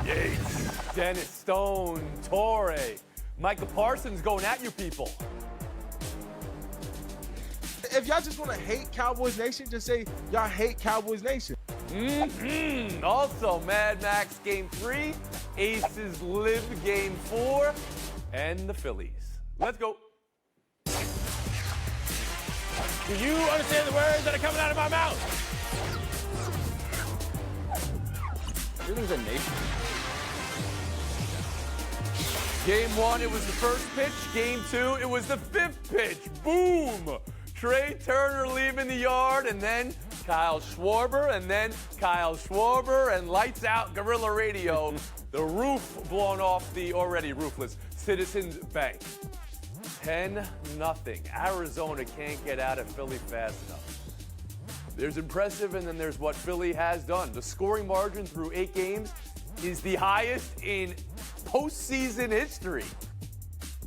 Yates, Dennis, Stone, Torre, Michael Parsons going at you people. If y'all just want to hate Cowboys Nation, just say y'all hate Cowboys Nation. Also, Mad Max Game 3, Aces Live Game 4, and the Phillies. Let's go. Do you understand the words that are coming out of my mouth? Phillies a nation. Game 1, it was the first pitch. Game 2, it was the fifth pitch. Boom! Trey Turner leaving the yard, and then Kyle Schwarber, and then Kyle Schwarber, and lights out Guerrilla Radio. The roof blown off the already roofless Citizens Bank. 10-0. Arizona can't get out of Philly fast enough. There's impressive, and then there's what Philly has done. The scoring margin through 8 games is the highest in postseason history.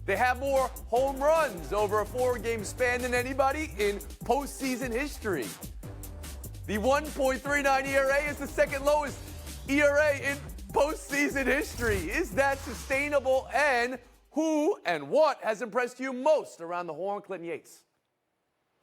They have more home runs over a 4-game span than anybody in postseason history. The 1.39 ERA is the second lowest ERA in postseason history. Is that sustainable? And who and what has impressed you most around the horn, Clinton Yates?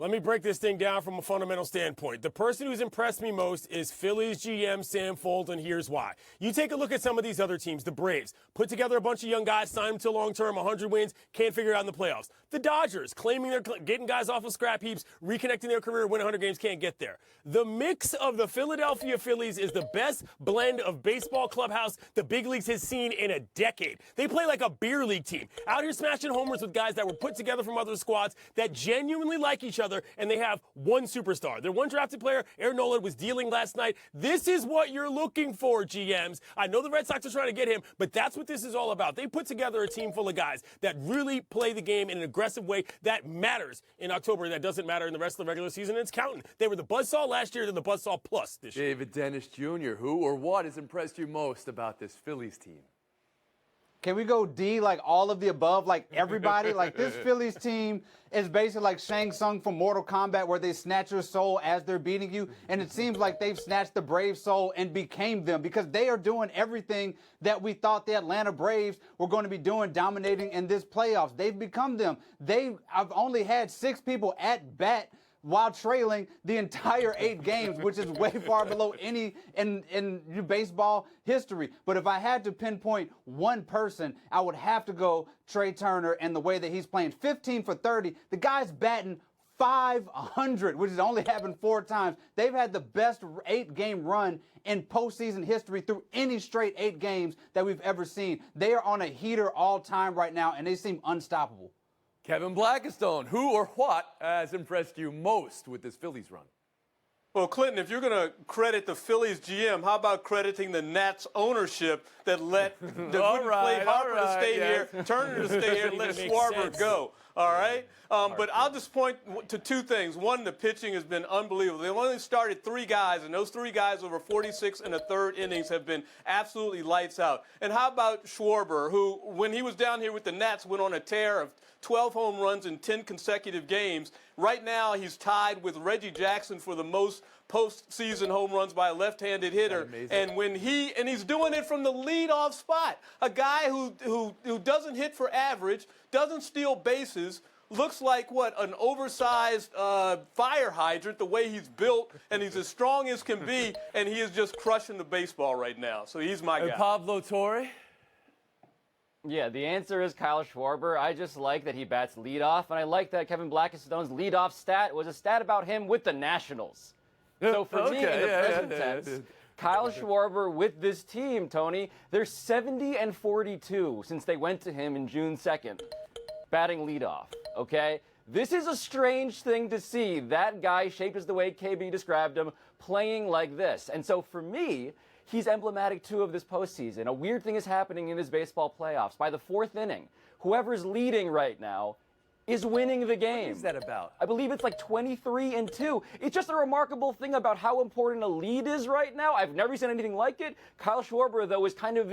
Let me break this thing down from a fundamental standpoint. The person who's impressed me most is Phillies GM Sam Folden. Here's why. You take a look at some of these other teams. The Braves put together a bunch of young guys, signed them to long-term, 100 wins, can't figure it out in the playoffs. The Dodgers claiming they're getting guys off of scrap heaps, reconnecting their career, win 100 games, can't get there. The mix of the Philadelphia Phillies is the best blend of baseball clubhouse the big leagues has seen in a decade. They play like a beer league team, out here smashing homers with guys that were put together from other squads that genuinely like each other, and they have one superstar. Their one drafted player, Aaron Nola, was dealing last night. This is what you're looking for, GMs. I know the Red Sox are trying to get him, but that's what this is all about. They put together a team full of guys that really play the game in an aggressive way that matters in October, that doesn't matter in the rest of the regular season, and it's counting. They were the buzzsaw last year, they're the buzzsaw plus this year. David Dennis Jr., who or what has impressed you most about this Phillies team? Can we go D, like all of the above, like everybody? Like this Phillies team is basically like Shang Tsung from Mortal Kombat, where they snatch your soul as they're beating you. And it seems like they've snatched the Braves' soul and became them, because they are doing everything that we thought the Atlanta Braves were going to be doing, dominating in this playoffs. They've become them. I've only had 6 people at bat while trailing the entire 8 games, which is way far below any in baseball history. But if I had to pinpoint one person, I would have to go Trey Turner and the way that he's playing. 15 for 30. The guy's batting .500, which has only happened 4 times. They've had the best 8-game run in postseason history through any straight 8 games that we've ever seen. They are on a heater all time right now, and they seem unstoppable. Kevin Blackistone, who or what has impressed you most with this Phillies run? Well, Clinton, if you're going to credit the Phillies GM, how about crediting the Nats ownership that let Harper to stay here, Turner to stay here, and let Schwarber go? All right? But I'll just point to 2 things. One, the pitching has been unbelievable. They only started 3 guys, and those 3 guys over 46 and a third innings have been absolutely lights out. And how about Schwarber, who, when he was down here with the Nats, went on a tear of 12 home runs in 10 consecutive games. Right now, he's tied with Reggie Jackson for the most postseason home runs by a left-handed hitter. And he's doing it from the leadoff spot. A guy who doesn't hit for average, doesn't steal bases, looks like an oversized fire hydrant, the way he's built, and he's as strong as can be, and he is just crushing the baseball right now. So he's my guy. Pablo Torre? Yeah, the answer is Kyle Schwarber. I just like that he bats leadoff, and I like that Kevin Blackistone's leadoff stat was a stat about him with the Nationals. So for me, in the present tense, Kyle Schwarber with this team, Tony, they're 70-42 since they went to him in June 2nd, batting leadoff, okay? This is a strange thing to see. That guy, shaped as the way KB described him, playing like this. And so for me, he's emblematic, too, of this postseason. A weird thing is happening in this baseball playoffs. By the 4th inning, whoever's leading right now is winning the game. What is that about? I believe it's like 23-2. It's just a remarkable thing about how important a lead is right now. I've never seen anything like it. Kyle Schwarber, though, is kind of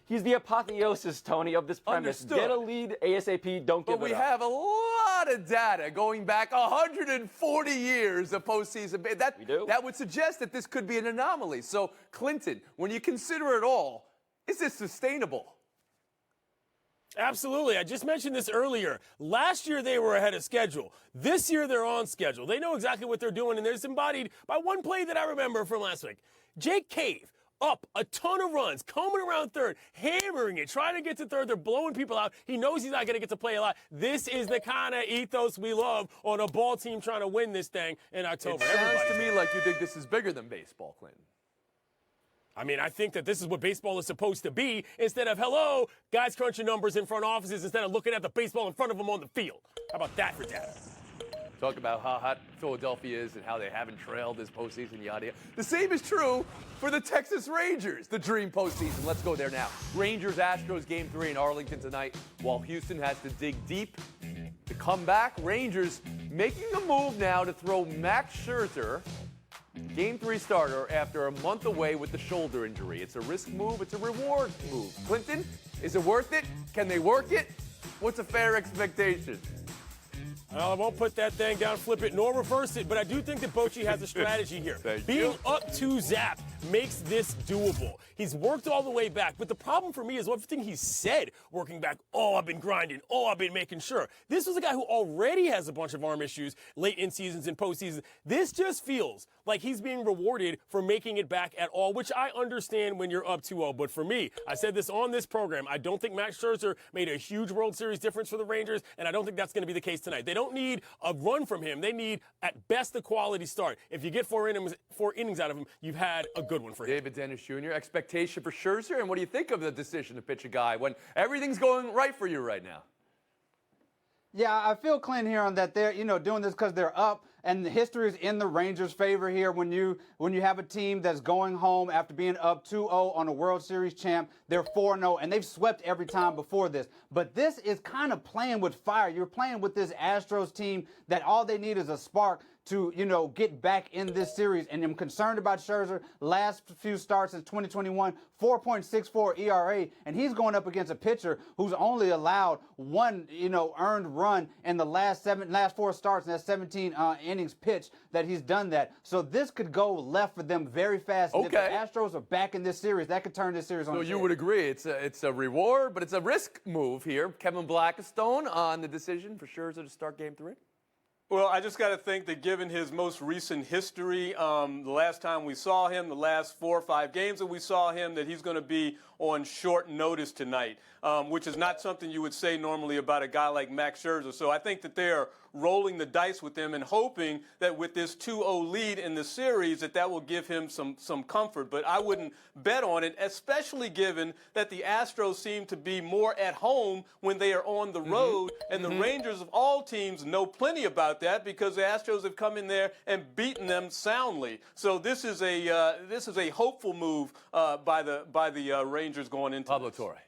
he's the apotheosis, Tony, of this premise. Understood. Get a lead ASAP, don't give it up. But we have a lot of data going back 140 years of postseason. We do. That would suggest that this could be an anomaly. So, Clinton, when you consider it all, is this sustainable? Absolutely. I just mentioned this earlier. Last year, they were ahead of schedule. This year, they're on schedule. They know exactly what they're doing, and it's embodied by one play that I remember from last week. Jake Cave, up a ton of runs, coming around third, hammering it, trying to get to third. They're blowing people out. He knows he's not going to get to play a lot. This is the kind of ethos we love on a ball team trying to win this thing in October. It sounds to me like you think this is bigger than baseball, Clinton. I mean, I think that this is what baseball is supposed to be instead of, hello, guys crunching numbers in front offices instead of looking at the baseball in front of them on the field. How about that for data? Talk about how hot Philadelphia is and how they haven't trailed this postseason, yada, yada. The same is true for the Texas Rangers, the dream postseason. Let's go there now. Rangers-Astros Game 3 in Arlington tonight, while Houston has to dig deep to come back. Rangers making a move now to throw Max Scherzer, Game 3 starter, after a month away with the shoulder injury. It's a risk move. It's a reward move. Clinton, is it worth it? Can they work it? What's a fair expectation? Well, I won't put that thing down, flip it, nor reverse it, but I do think that Bochy has a strategy here. Being up 2-0 makes this doable. He's worked all the way back, but the problem for me is everything he said working back. Oh, I've been grinding. Oh, I've been making sure. This was a guy who already has a bunch of arm issues late in seasons and postseasons. This just feels like he's being rewarded for making it back at all, which I understand when you're up 2-0. But for me, I said this on this program, I don't think Max Scherzer made a huge World Series difference for the Rangers, and I don't think that's going to be the case tonight. They don't need a run from him. They need, at best, a quality start. If you get four innings out of him, you've had a good one for him. David Dennis Jr., expectation for Scherzer, and what do you think of the decision to pitch a guy when everything's going right for you right now? Yeah, I feel Clint here on that they're, doing this because they're up, and the history is in the Rangers' favor here when you have a team that's going home after being up 2-0 on a World Series champ. They're 4-0, and they've swept every time before this. But this is kind of playing with fire. You're playing with this Astros team that all they need is a spark to, get back in this series. And I'm concerned about Scherzer. Last few starts since 2021, 4.64 ERA, and he's going up against a pitcher who's only allowed one, earned run in the last four starts, and that's 17 innings pitched that he's done that. So this could go left for them very fast. And if the Astros are back in this series, that could turn this series on. So you would agree it's a reward, but it's a risk move here. Kevin Blackistone on the decision for Scherzer to start Game 3. Well, I just got to think that given his most recent history, the last time we saw him, the last 4 or 5 games that we saw him, that he's going to be on short notice tonight, which is not something you would say normally about a guy like Max Scherzer. So I think that they're rolling the dice with him and hoping that with this 2-0 lead in the series that will give him some comfort. But I wouldn't bet on it, especially given that the Astros seem to be more at home when they are on the road. And the Rangers of all teams know plenty about that because the Astros have come in there and beaten them soundly. So this is a hopeful move by the Rangers going into Pablo this. Torre.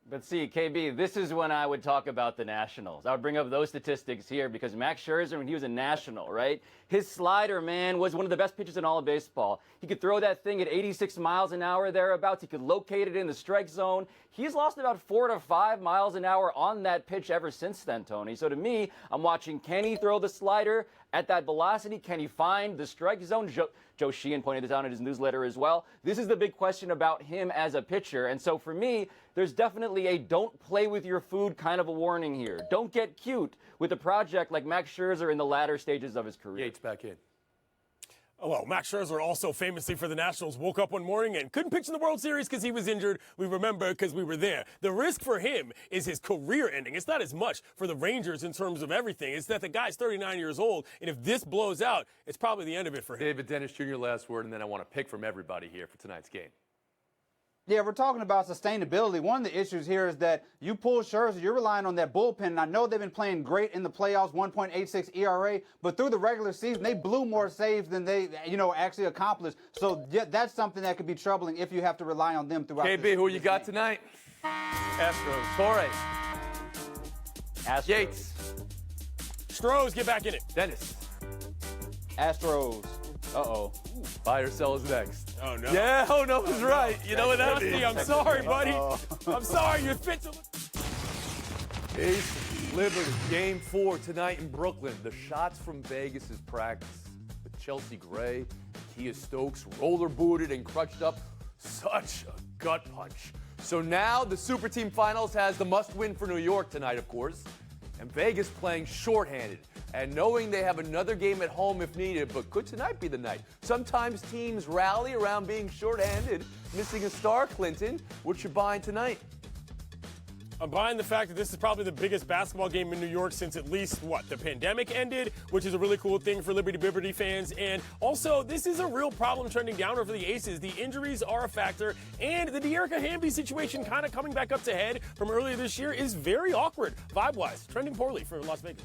But see, KB, this is when I would talk about the Nationals. I would bring up those statistics here because Max Scherzer, when he was a National, right? His slider, man, was one of the best pitchers in all of baseball. He could throw that thing at 86 miles an hour thereabouts. He could locate it in the strike zone. He's lost about 4 to 5 miles an hour on that pitch ever since then, Tony. So to me, I'm watching, can he throw the slider at that velocity? Can he find the strike zone? Joe Sheehan pointed this out in his newsletter as well. This is the big question about him as a pitcher. And so for me, there's definitely a don't play with your food kind of a warning here. Don't get cute with a project like Max Scherzer in the latter stages of his career. Yates back in. Oh, well, Max Scherzer, also famously for the Nationals, woke up one morning and couldn't pitch in the World Series because he was injured. We remember because we were there. The risk for him is his career ending. It's not as much for the Rangers in terms of everything. It's that the guy's 39 years old, and if this blows out, it's probably the end of it for him. David Dennis Jr., last word, and then I want to pick from everybody here for tonight's game. Yeah, we're talking about sustainability. One of the issues here is that you pull Scherzer, you're relying on that bullpen. And I know they've been playing great in the playoffs, 1.86 ERA, but through the regular season, they blew more saves than they, actually accomplished. So yeah, that's something that could be troubling if you have to rely on them throughout. KB, who you got game tonight? Astros. Torre. Astros. Yates. Stros, get back in it. Dennis. Astros. Uh-oh. Buy or sell is next. Oh, no. Yeah, oh, no, was right. You know what that means? I'm sorry, buddy. I'm sorry. You're fit to... Ace Liberty, Game 4 tonight in Brooklyn. The shots from Vegas is practice with Chelsea Gray, Kia Stokes, roller booted and crutched up. Such a gut punch. So now the Super Team Finals has the must-win for New York tonight, of course. And Vegas playing shorthanded and knowing they have another game at home if needed, but could tonight be the night? Sometimes teams rally around being shorthanded, missing a star, Clinton. What's your buying tonight? I'm buying the fact that this is probably the biggest basketball game in New York since at least, the pandemic ended, which is a really cool thing for Liberty fans. And also, this is a real problem trending downward for the Aces. The injuries are a factor, and the De'Erica Hamby situation kind of coming back up to head from earlier this year is very awkward, vibe-wise, trending poorly for Las Vegas.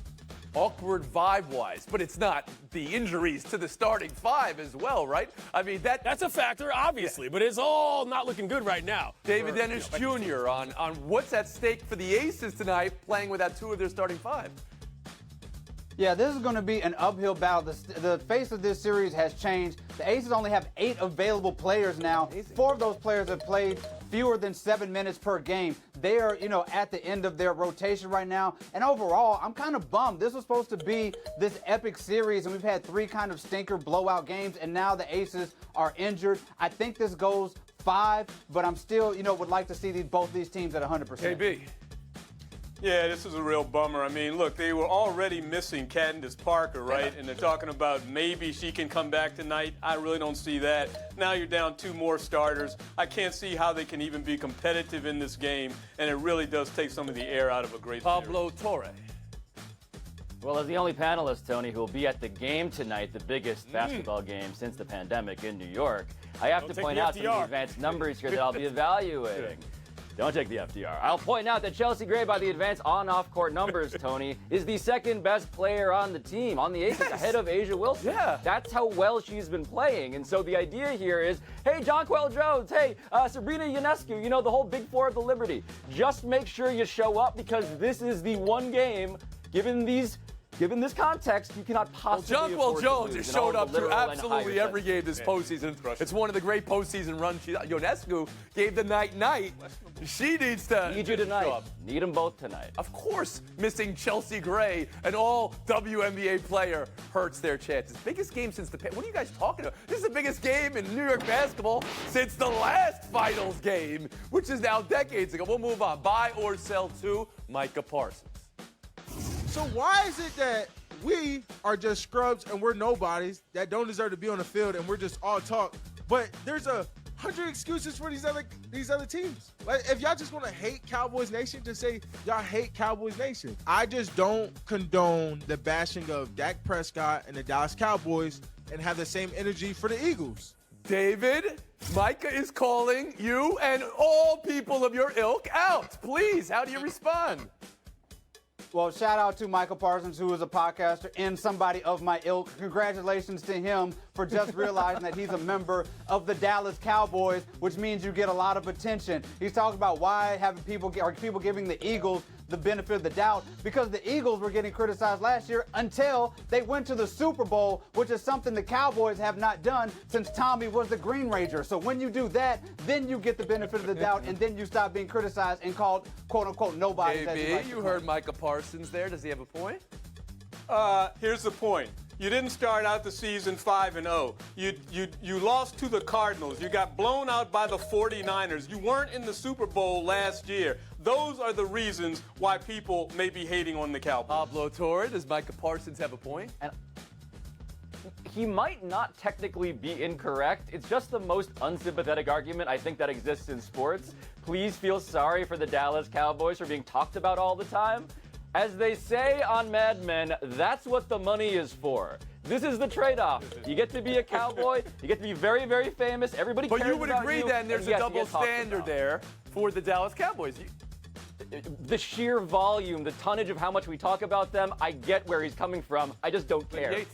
Awkward vibe-wise, but it's not the injuries to the starting five as well, right? I mean, that's a factor, obviously, but it's all not looking good right now. David Dennis Jr. on what's at stake for the Aces tonight, playing without two of their starting five. Yeah, this is going to be an uphill battle. The face of this series has changed. The Aces only have 8 available players now. Amazing. 4 of those players have played fewer than 7 minutes per game. They are, at the end of their rotation right now. And overall, I'm kind of bummed. This was supposed to be this epic series, and we've had 3 kind of stinker blowout games, and now the Aces are injured. I think this goes 5, but I'm still, would like to see both these teams at 100%. KB. Yeah, this is a real bummer. I mean, look, they were already missing Candace Parker, right? And they're talking about maybe she can come back tonight. I really don't see that. Now you're down 2 more starters. I can't see how they can even be competitive in this game, and it really does take some of the air out of a great Pablo Torre. Well, as the only panelist, Tony, who will be at the game tonight, the biggest basketball game since the pandemic in New York, I have to point out some of the advanced numbers here that I'll be evaluating. Don't take the FDR. I'll point out that Chelsea Gray, by the advanced on-off court numbers, Tony, is the second best player on the team, on the Aces, ahead of Asia Wilson. Yeah. That's how well she's been playing. And so the idea here is, hey, Jonquel Jones, hey, Sabrina Ionescu, the whole big four of the Liberty. Just make sure you show up, because this is the one game, given this context, you cannot possibly Jonquel Jones has showed up to absolutely every game this postseason. It's one of the great postseason runs. Ionescu gave the night. She needs to Need you tonight. show up. Need them both tonight. Of course, missing Chelsea Gray, an all WNBA player, hurts their chances. Biggest game since what are you guys talking about? This is the biggest game in New York basketball since the last finals game, which is now decades ago. We'll move on. Buy or sell to Micah Parsons. So why is it that we are just scrubs and we're nobodies that don't deserve to be on the field and we're just all talk, but there's 100 excuses for these other teams? Like, if y'all just want to hate Cowboys Nation, just say y'all hate Cowboys Nation. I just don't condone the bashing of Dak Prescott and the Dallas Cowboys and have the same energy for the Eagles. David, Micah is calling you and all people of your ilk out. Please, how do you respond? Well, shout out to Michael Parsons, who is a podcaster and somebody of my ilk. Congratulations to him for just realizing that he's a member of the Dallas Cowboys, which means you get a lot of attention. He's talking about why are people giving the Eagles the benefit of the doubt, because the Eagles were getting criticized last year until they went to the Super Bowl, which is something the Cowboys have not done since Tommy was the Green Ranger. So when you do that, then you get the benefit of the doubt, and then you stop being criticized and called, quote-unquote, nobody. You heard Micah Parsons there. Does he have a point? Here's the point. You didn't start out the season 5-0. You lost to the Cardinals. You got blown out by the 49ers. You weren't in the Super Bowl last year. Those are the reasons why people may be hating on the Cowboys. Pablo Torre, does Micah Parsons have a point? And he might not technically be incorrect. It's just the most unsympathetic argument I think that exists in sports. Please feel sorry for the Dallas Cowboys for being talked about all the time. As they say on Mad Men, that's what the money is for. This is the trade-off. You get to be a Cowboy. You get to be very, very famous. Everybody cares about you. But you would agree then there's a double standard there for the Dallas Cowboys. The sheer volume, the tonnage of how much we talk about them, I get where he's coming from. I just don't care.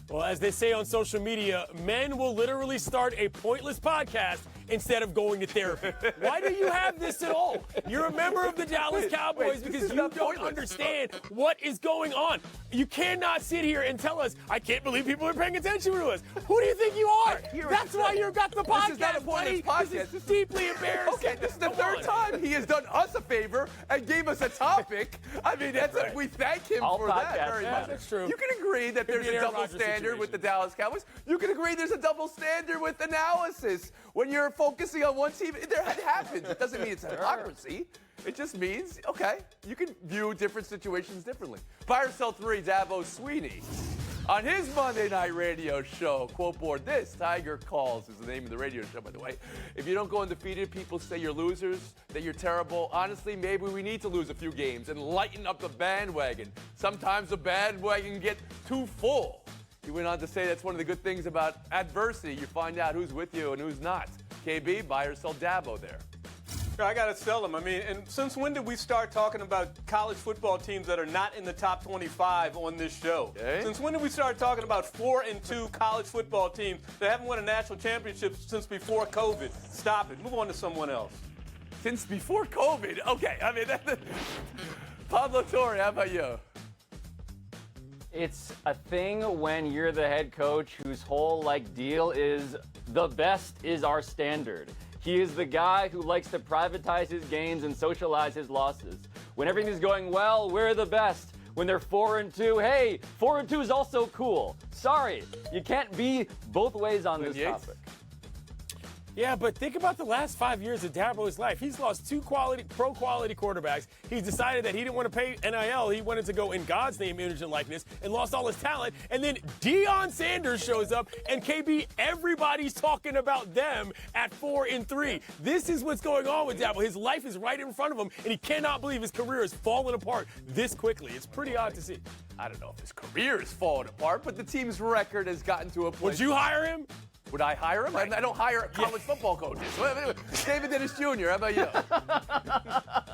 Well, as they say on social media, men will literally start a pointless podcast instead of going to therapy. Why do you have this at all? You're a member of the Dallas Cowboys because you don't understand what is going on. You cannot sit here and tell us, I can't believe people are paying attention to us. Who do you think you are? That's why you got the podcast, This is not a pointless buddy. podcast. This is deeply embarrassing. Okay, this is the third time he has done us a favor and gave us a topic. I mean, we thank him for that very much. That's true. You can agree that there's a double standard with the Dallas Cowboys. You can agree there's a double standard with analysis. when you're focusing on one team. It happens. It doesn't mean it's hypocrisy. It just means, okay, you can view different situations differently. Buy or sell 3, Dabo Sweeney. On his Monday night radio show, quote board this, Tiger Calls is the name of the radio show, by the way. If you don't go undefeated, people say you're losers, that you're terrible. Honestly, maybe we need to lose a few games and lighten up the bandwagon. Sometimes the bandwagon gets too full. He went on to say that's one of the good things about adversity. You find out who's with you and who's not. KB, buy or sell Dabo there. I got to sell them. I mean, and since when did we start talking about college football teams that are not in the top 25 on this show? Okay. Since when did we start talking about 4-2 college football teams that haven't won a national championship since before COVID? Stop it. Move on to someone else. Since before COVID? Okay, I mean, Pablo Torre, how about you? It's a thing when you're the head coach whose whole deal is the best is our standard. He is the guy who likes to privatize his gains and socialize his losses. When everything's going well, we're the best. When they're 4-2, hey, 4-2 is also cool. Sorry, you can't be both ways on this topic. Yeah, but think about the last 5 years of Dabo's life. He's lost 2 pro-quality quarterbacks. He's decided that he didn't want to pay NIL. He wanted to go in God's name, image, and likeness, and lost all his talent. And then Deion Sanders shows up, and KB, everybody's talking about them at 4-3. This is what's going on with Dabo. His life is right in front of him, and he cannot believe his career has fallen apart this quickly. It's pretty odd to see. I don't know if his career is falling apart, but the team's record has gotten to a point. Would you hire him? Would I hire him? I don't hire college football coaches. David Dennis Jr., how about you?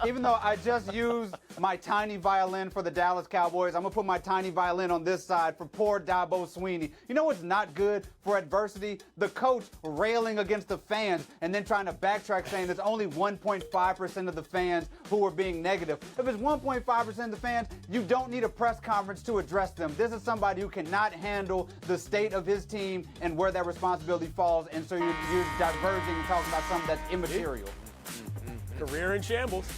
Even though I just used my tiny violin for the Dallas Cowboys, I'm going to put my tiny violin on this side for poor Dabo Sweeney. You know what's not good for adversity? The coach railing against the fans and then trying to backtrack saying there's only 1.5% of the fans who are being negative. If it's 1.5% of the fans, you don't need a press conference to address them. This is somebody who cannot handle the state of his team and where that responsibility falls, and so you're diverging and talking about something that's immaterial. Career in shambles.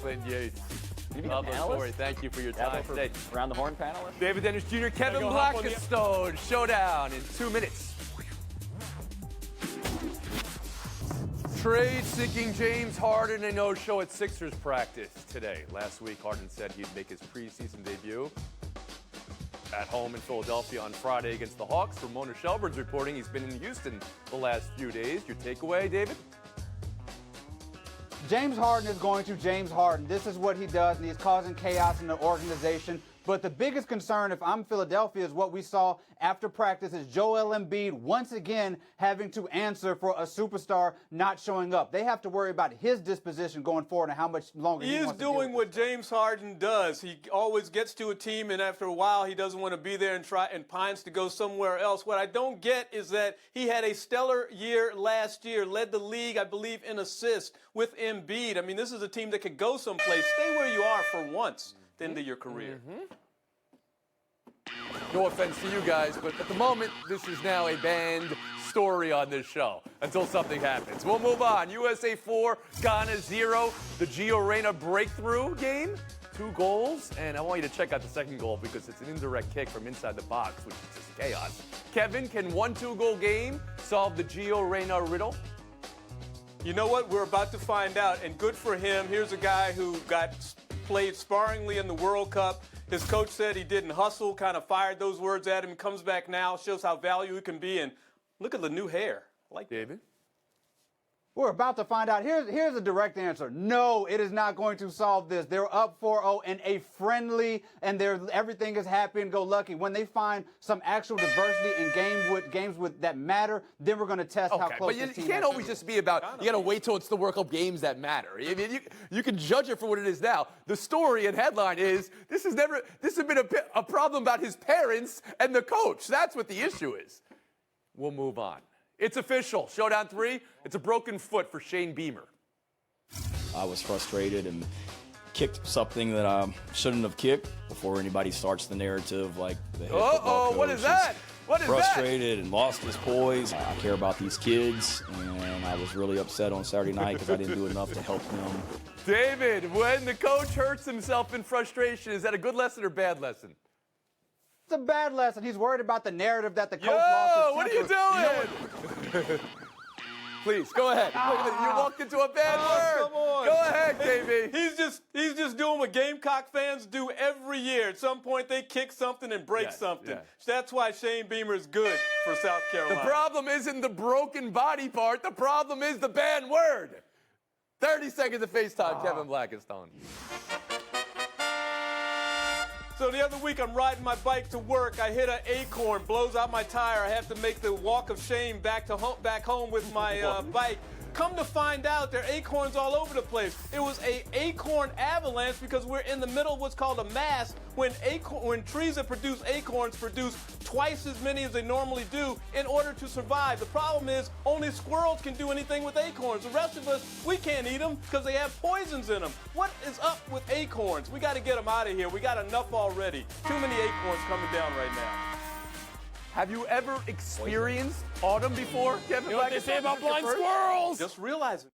Clinton Yates. Pablo Torre, thank you for your time today. Around the horn panelist. David Dennis Jr., Kevin Blackistone, showdown in 2 minutes. Trade-seeking James Harden, a no-show at Sixers practice today. Last week, Harden said he'd make his preseason debut at home in Philadelphia on Friday against the Hawks. Ramona Shelburne's reporting he's been in Houston the last few days. Your takeaway, David? James Harden is going to James Harden. This is what he does, and he's causing chaos in the organization. But the biggest concern, if I'm Philadelphia, is what we saw after practice is Joel Embiid once again having to answer for a superstar not showing up. They have to worry about his disposition going forward and how much longer he wants to do it. He is doing what James Harden does. He always gets to a team, and after a while, he doesn't want to be there and pines to go somewhere else. What I don't get is that he had a stellar year last year, led the league, I believe, in assists with Embiid. I mean, this is a team that could go someplace. Stay where you are for once. End of your career. No offense to you guys, but at the moment, this is now a banned story on this show until something happens. We'll move on. USA 4, Ghana 0. The Gio Reyna breakthrough game. 2 goals, and I want you to check out the second goal because it's an indirect kick from inside the box, which is just chaos. Kevin, can 1 2-goal game solve the Gio Reyna riddle? You know what? We're about to find out, and good for him. Here's a guy who played sparingly in the World Cup. His coach said he didn't hustle, kind of fired those words at him, comes back now, shows how valuable he can be, and look at the new hair. I like David? We're about to find out. Here's a direct answer. No, it is not going to solve this. They're up 4-0 in a friendly, and everything is happy and go lucky. When they find some actual diversity in games that matter, then we're going to test how close this team is. But you can't always just be about, you got to wait till it's the World Cup games that matter. I mean, you can judge it for what it is now. The story and headline is, this has been a problem about his parents and the coach. That's what the issue is. We'll move on. It's official. Showdown 3, it's a broken foot for Shane Beamer. I was frustrated and kicked something that I shouldn't have kicked before anybody starts the narrative like the head football coach. What is that? What is frustrated and lost his poise. I care about these kids, and I was really upset on Saturday night because I didn't do enough to help them. David, when the coach hurts himself in frustration, is that a good lesson or bad lesson? It's a bad lesson. He's worried about the narrative that the coach lost his temper. What are you doing? Please, go ahead. You walked into a bad word. Come on. Go ahead, KB. He's just doing what Gamecock fans do every year. At some point, they kick something and break something. yes. That's why Shane Beamer is good for South Carolina. The problem isn't the broken body part. The problem is the bad word. 30 seconds of FaceTime, Kevin Blackistone. So the other week, I'm riding my bike to work. I hit an acorn, blows out my tire. I have to make the walk of shame back home with my bike. Come to find out, there are acorns all over the place. It was an acorn avalanche because we're in the middle of what's called a mass. When trees that produce acorns produce twice as many as they normally do in order to survive. The problem is only squirrels can do anything with acorns. The rest of us, we can't eat them because they have poisons in them. What is up with acorns? We got to get them out of here. We got enough already. Too many acorns coming down right now. Have you ever experienced autumn before, Kevin You know what they say about blind squirrels? Just realizing.